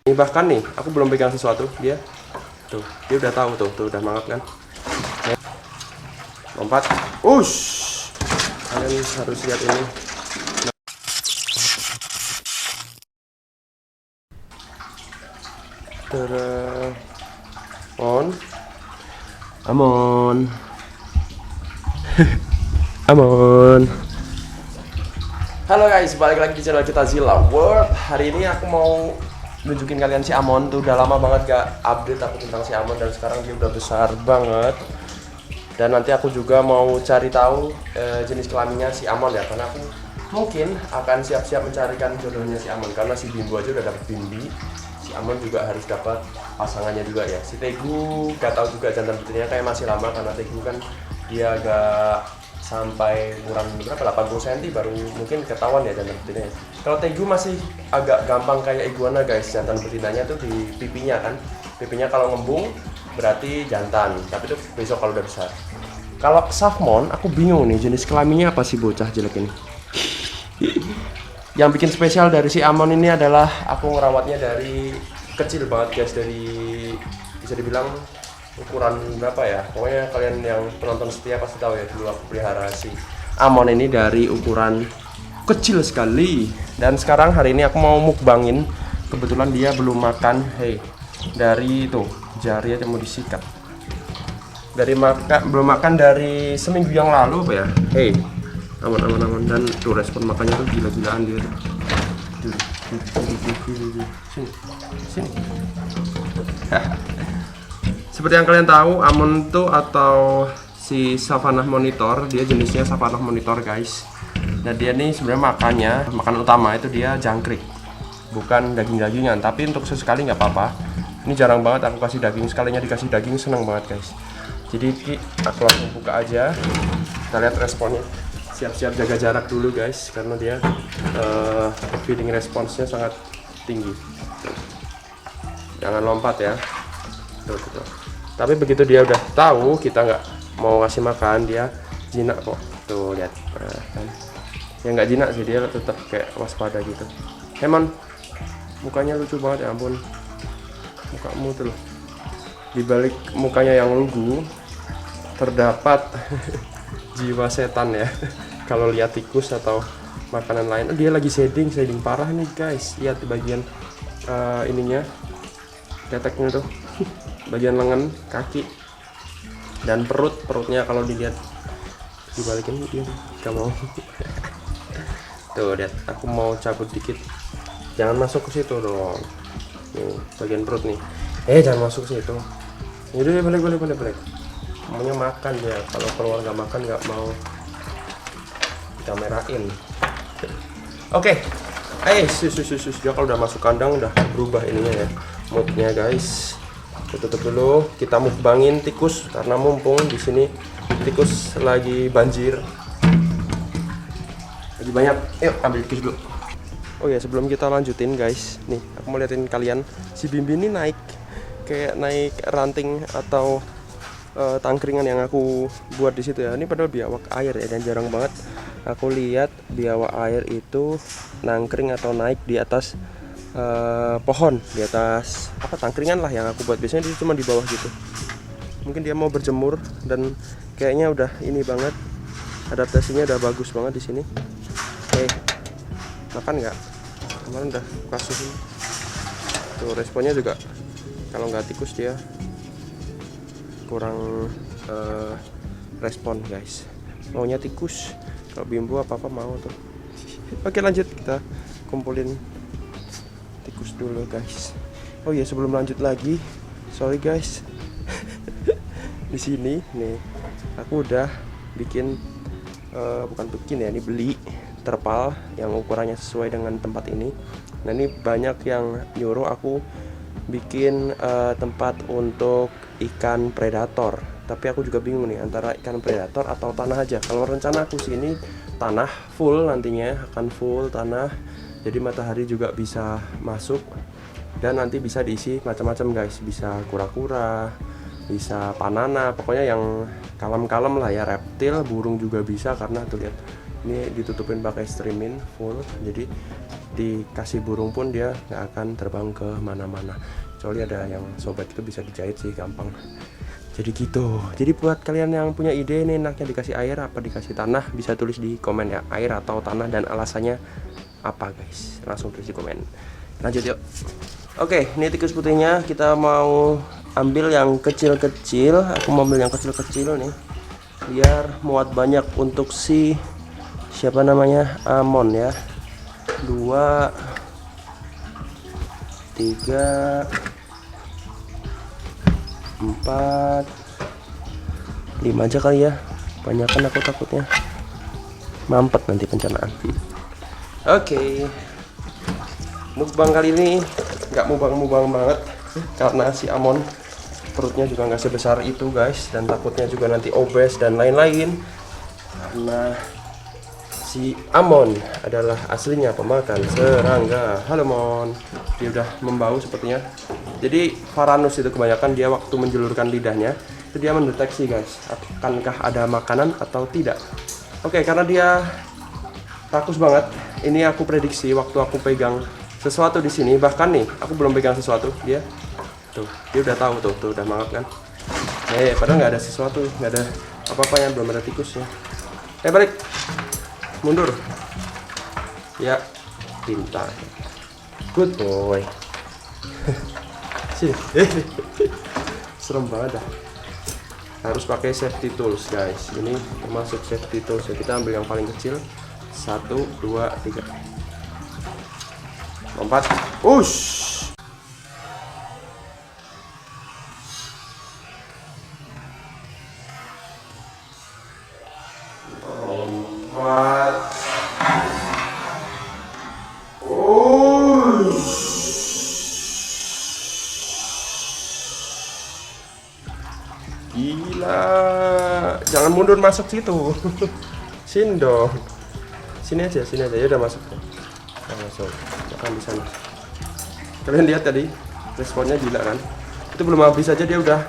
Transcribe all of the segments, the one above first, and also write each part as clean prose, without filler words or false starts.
Ini bahkan nih, aku belum pegang sesuatu, dia udah tahu tuh udah mangap kan. Lompat, ush, kalian harus lihat ini. Amon, Amon. Halo guys, balik lagi di channel kita Zilla World. Hari ini aku mau nunjukin kalian si Amon. Tuh udah lama banget gak update aku tentang si Amon, dan sekarang dia udah besar banget. Dan nanti aku juga mau cari tahu jenis kelaminnya si Amon ya, karena aku mungkin akan siap-siap mencarikan jodohnya si Amon, karena si Bimbo aja udah dapet Bimbi. Si Amon juga harus dapat pasangannya juga ya. Si Tegu gak tahu juga jantan betinanya, kayak masih lama, karena Tegu kan dia agak sampai ukuran berapa, 80 cm baru mungkin ketahuan ya jantan betinanya. Kalau Tegu masih agak gampang kayak iguana guys, jantan betinanya tuh di pipinya kan. Pipinya kalau ngembung berarti jantan, tapi itu besok kalau udah besar. Kalau Safmon aku bingung nih jenis kelaminnya apa sih bocah jelek ini. Yang bikin spesial dari si Amon ini adalah aku ngerawatnya dari kecil banget guys, dari bisa dibilang ukuran berapa ya, pokoknya kalian yang penonton setia pasti tahu ya, dulu aku pelihara si Amon ini dari ukuran kecil sekali. Dan sekarang hari ini aku mau mukbangin, kebetulan dia belum makan. Dari itu jari aja mau disikat, dari belum makan dari seminggu yang lalu apa ya. Aman. Dan tuh respon makannya tuh gila-gilaan dia tuh. Sini. Seperti yang kalian tahu, Amon tuh atau si Savannah Monitor, dia jenisnya Savannah Monitor guys. Nah dia nih sebenarnya makan utama itu dia jangkrik, bukan daging-dagingan. Tapi untuk sesekali nggak apa-apa. Ini jarang banget aku kasih daging, sekalinya dikasih daging seneng banget guys. Jadi aku langsung buka aja, kita lihat responnya. Siap-siap jaga jarak dulu guys, karena dia feeding responsnya sangat tinggi. Jangan lompat ya. Tuh. Tapi begitu dia udah tahu kita nggak mau ngasih makan, dia jinak kok. Tuh lihat kan. Ya nggak jinak sih, dia tetap kayak waspada gitu. Emang mukanya lucu banget ya ampun. Mukamu tuh loh, di balik mukanya yang lugu terdapat jiwa setan ya. Kalau lihat tikus atau makanan lain, dia lagi shading parah nih guys. Lihat di bagian ininya, keteknya tuh, bagian lengan, kaki, dan perutnya kalau dilihat dibalikin dia gak mau. Tuh lihat, aku mau cabut dikit, jangan masuk ke situ dong. Nih bagian perut nih, jangan masuk ke situ. Yaudah balik. Maunya makan dia, kalau keluar nggak makan nggak mau dikamerain. Oke. Dia kalau udah masuk kandang udah berubah ininya ya, moodnya guys. Tutup dulu, kita mukbangin tikus karena mumpung di sini tikus lagi banjir, lagi banyak. Yuk ambil tikus dulu. Oh ya, sebelum kita lanjutin guys, nih aku mau liatin kalian, si Bimbi ini naik ranting atau tangkringan yang aku buat di situ ya. Ini padahal biawak air ya, dan jarang banget aku lihat biawak air itu nangkring atau naik di atas pohon, di atas tangkringan lah yang aku buat. Biasanya dia cuma di bawah gitu. Mungkin dia mau berjemur, dan kayaknya udah ini banget, adaptasinya udah bagus banget di sini. Makan nggak? Kemarin udah kasih tuh, responnya juga kalau nggak tikus dia kurang respon guys. Maunya tikus, kalau Bimbo apa mau tuh. Oke lanjut, kita kumpulin tikus dulu guys. Oh iya, sebelum lanjut lagi, sorry guys. Di sini nih aku udah bikin ini beli terpal yang ukurannya sesuai dengan tempat ini. Nah ini banyak yang nyuruh aku bikin tempat untuk ikan predator, tapi aku juga bingung nih antara ikan predator atau tanah aja. Kalau rencana aku sih ini tanah full, nantinya akan full tanah, jadi matahari juga bisa masuk, dan nanti bisa diisi macam-macam guys, bisa kura-kura, bisa panana, pokoknya yang kalem-kalem lah ya, reptil, burung juga bisa, karena tuh lihat ini ditutupin pakai streamin full, jadi dikasih burung pun dia nggak akan terbang ke mana-mana, kecuali ada yang sobek itu bisa dijahit sih, gampang. Jadi gitu. Jadi buat kalian yang punya ide nih enaknya dikasih air apa dikasih tanah, bisa tulis di komen ya, air atau tanah dan alasannya apa guys. Langsung tulis di komen. Lanjut yuk. Oke, ini tikus putihnya kita mau ambil yang kecil-kecil. Aku mau ambil yang kecil-kecil nih, biar muat banyak untuk si siapa namanya, Amon ya. 2 3 4 5 aja kali ya, banyakan aku takutnya mampet nanti pencernaan. Oke, mukbang kali ini nggak mukbang banget karena si Amon perutnya juga nggak sebesar itu guys, dan takutnya juga nanti obes dan lain-lain, karena si Amon adalah aslinya pemakan serangga. Halo Mon, dia udah membau sepertinya. Jadi Varanus itu kebanyakan dia waktu menjulurkan lidahnya itu dia mendeteksi guys, akankah ada makanan atau tidak. Oke, karena dia rakus banget, ini aku prediksi waktu aku pegang sesuatu di sini, bahkan nih aku belum pegang sesuatu, dia udah tahu tuh udah mangap kan. Padahal nggak ada sesuatu, nggak ada apa-apa, yang belum ada tikusnya. Balik, mundur ya, pintar, good boy. Sini. Serem banget dah. Harus pakai safety tools guys, ini termasuk safety tools ya. Kita ambil yang paling kecil, 1 2 3, lompat, ush. Gila, jangan mundur masuk situ. Sini dong, sini aja ya, udah masuk. Masuk, makan di sana. Kalian lihat tadi responnya gila kan? Itu belum habis aja dia udah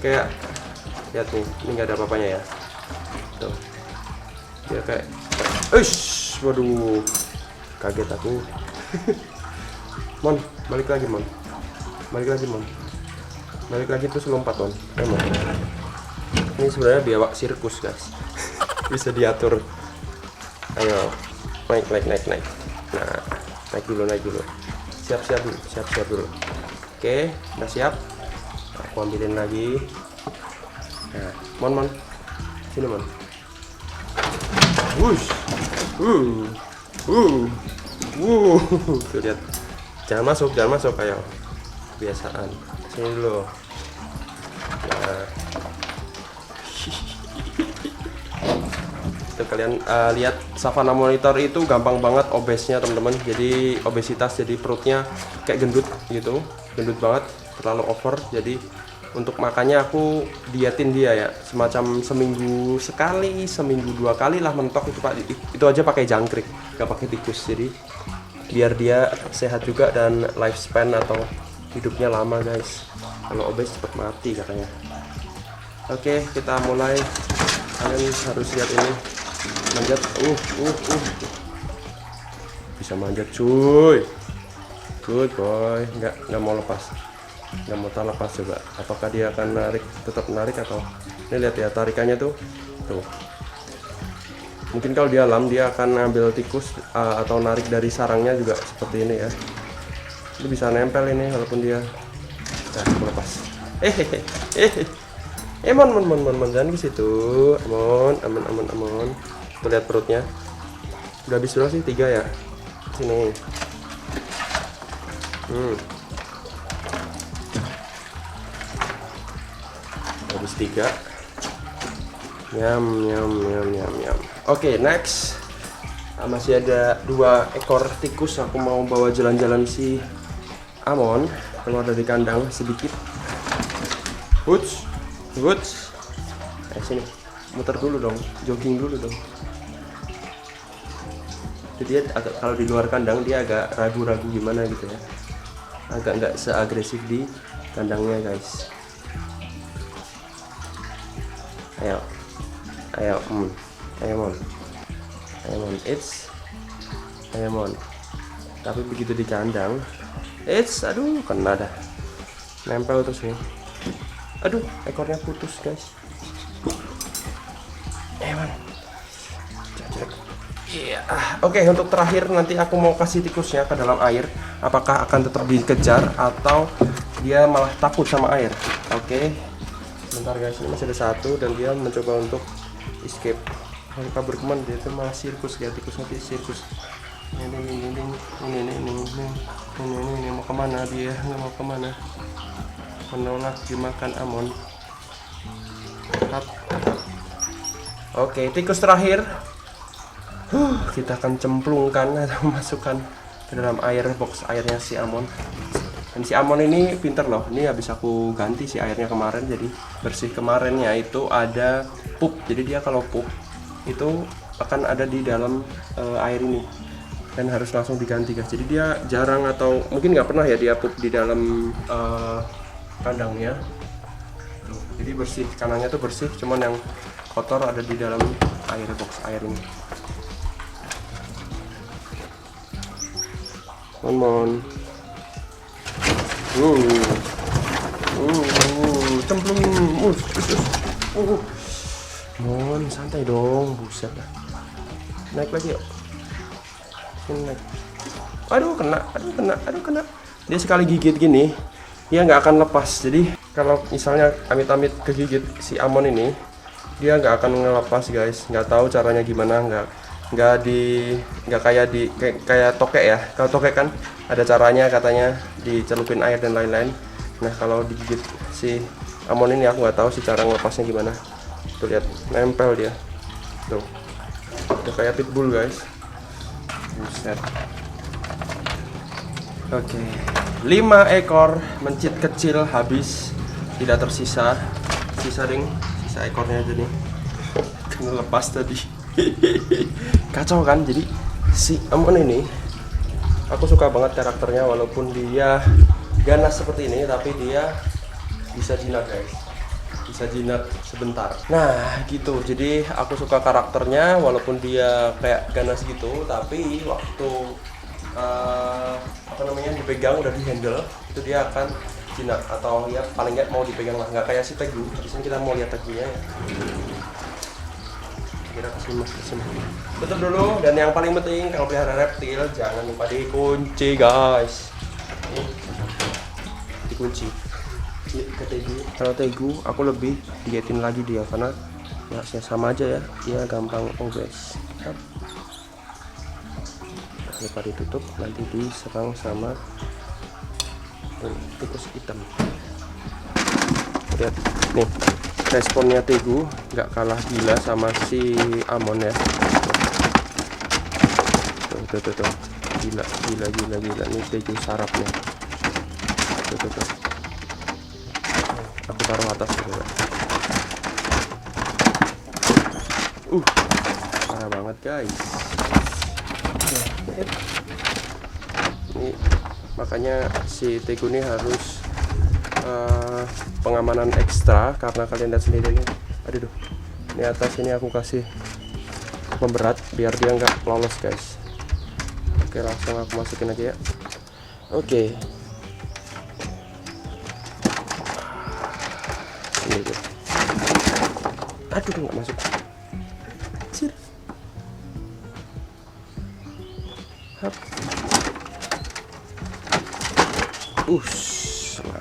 kayak, lihat nih, ini nggak ada apa-apanya ya. Tuh, dia kayak, waduh, kaget aku. Mon, balik lagi Mon, balik lagi terus lompat Mon. Ini sebenarnya biawak sirkus guys. Bisa diatur. Ayo, naik. Nah, naik dulu. Siap dulu. Oke, udah siap. Aku ambilin lagi. Nah, Mon, sini Mon. Wush, tuh lihat. Jangan masuk, ayo. Kebiasaan. Sini dulu. Nah. Itu kalian lihat savana monitor itu gampang banget obesnya teman-teman. Jadi obesitas, jadi perutnya kayak gendut gitu, gendut banget, terlalu over. Jadi untuk makannya aku dietin dia ya, semacam seminggu sekali, seminggu 2 kali lah mentok itu Pak. Itu aja pakai jangkrik, nggak pakai tikus. Jadi biar dia sehat juga dan lifespan atau hidupnya lama guys. Kalau obes cepat mati katanya. Oke, kita mulai. Kalian harus lihat ini, manjat, bisa manjat cuy, good boy. Nggak mau lepas, nggak mau tak lepas. Coba apakah dia akan tetap menarik atau ini, lihat ya tarikannya tuh. Mungkin kalau dia lam dia akan ngambil tikus atau narik dari sarangnya juga seperti ini ya. Itu bisa nempel ini walaupun dia lepas. Mon, jangan ke situ. Amon. Tuh lihat perutnya. Udah habis berapa sih? 3 ya. Sini. Habis 3. Nyam. Oke, next. Masih ada 2 ekor tikus. Aku mau bawa jalan-jalan si Amon keluar dari kandang sedikit. Huts. Sini, muter dulu dong, jogging dulu dong. Jadi dia agak, kalau di luar kandang dia agak ragu-ragu gimana gitu ya, agak nggak seagresif di kandangnya guys. Ayo Mon, Tapi begitu di kandang, aduh kena dah, nempel terus nih. Aduh, ekornya putus guys. Man. Iya. Oke, untuk terakhir nanti aku mau kasih tikusnya ke dalam air. Apakah akan tetap dikejar atau dia malah takut sama air? Oke. Bentar guys, ini masih ada satu dan dia mencoba untuk escape. Kalau kabur kemana dia tuh malah sirkus ya, tikus nanti sirkus. Ini mau kemana dia? Nggak mau kemana? Menolak dimakan Amon. Oke, tikus terakhir. Kita akan cemplungkan atau masukkan ke dalam air, box airnya si Amon. Dan si Amon ini pinter loh. Ini habis aku ganti si airnya kemarin, jadi bersih. Kemarinnya itu ada pup. Jadi dia kalau pup itu akan ada di dalam air ini dan harus langsung diganti guys. Jadi dia jarang atau mungkin nggak pernah ya dia pup di dalam kandangnya. Tuh, jadi bersih, kandangnya tuh bersih, cuman yang kotor ada di dalam air, box air ini. Mon. Cemplung. Mon, santai dong, buset lah. Naik lagi yuk. Sini naik. Aduh, kena. Dia sekali gigit gini, dia nggak akan lepas. Jadi kalau misalnya amit-amit kegigit si Amon ini, dia nggak akan ngelepas guys. Nggak tahu caranya gimana, nggak kayak tokek ya. Kalau tokek kan ada caranya, katanya dicelupin air dan lain-lain. Nah kalau digigit si Amon ini aku nggak tahu sih cara ngelepasnya gimana. Tuh lihat, nempel dia. Tuh, udah kayak pitbull guys. Buset. Oke, 5 ekor mencit kecil habis, tidak tersisa. Sisa ekornya aja nih. Kena lepas tadi. Kacau kan? Jadi si Amon ini aku suka banget karakternya, walaupun dia ganas seperti ini tapi dia bisa jinak guys, bisa jinak sebentar. Nah gitu, jadi aku suka karakternya walaupun dia kayak ganas gitu, tapi waktu dipegang, udah dihandle itu dia akan jinak, atau ya paling nggak mau dipegang lah, nggak kayak si Tegu. Di sini kita mau lihat Tegunya ya. Kira kesini. Tutup dulu, dan yang paling penting kalau pelihara reptil jangan lupa dikunci guys. Dikunci. Ke Tegu. Kalau Tegu aku lebih dietin lagi dia, karena ya sama aja ya, dia gampang obes. Lupa ditutup, nanti diserang sama tikus hitam. Lihat nih, responnya Tegu nggak kalah gila sama si Amon ya. Tuh. Gila nih Tegu sarapnya. Tuh. Aku taruh atas juga. Parah banget guys. Ini makanya si Tegu ini harus pengamanan ekstra, karena kalian lihat sendiri nih. Aduh, ini atas ini aku kasih pemberat biar dia nggak lolos guys. Oke, langsung aku masukin aja ya. Oke. Ini tuh. Aduh, nggak masuk. Cir. Hap.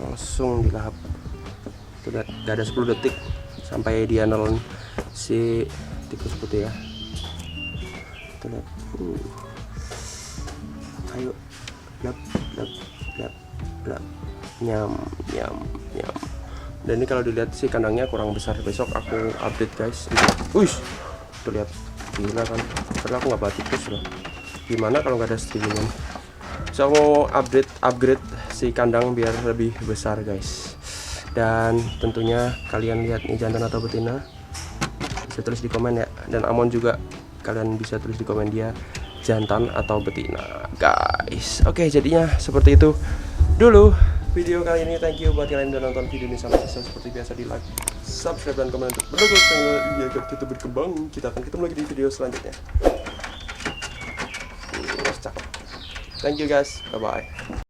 Langsung dilahap. Udah ada 10 detik sampai dia nelen si tikus putih ya. Tuh lihat. Ayo, lap. Nyam. Dan ini kalau dilihat sih kandangnya kurang besar. Besok aku update guys. Tuh lihat, gila kan. Padahal aku nggak bawa tikus loh. Gimana kalau nggak ada streamingan? So aku mau upgrade si kandang biar lebih besar guys. Dan tentunya kalian lihat nih jantan atau betina, bisa tulis di komen ya. Dan Amon juga kalian bisa tulis di komen dia jantan atau betina guys. Oke, jadinya seperti itu dulu video kali ini. Thank you buat kalian yang udah nonton video ini sampai selesai. Seperti biasa, di like, subscribe, dan komen untuk mendukung channel ini agar kita berkembang. Kita akan ketemu lagi di video selanjutnya. Cakep. Thank you guys, bye bye.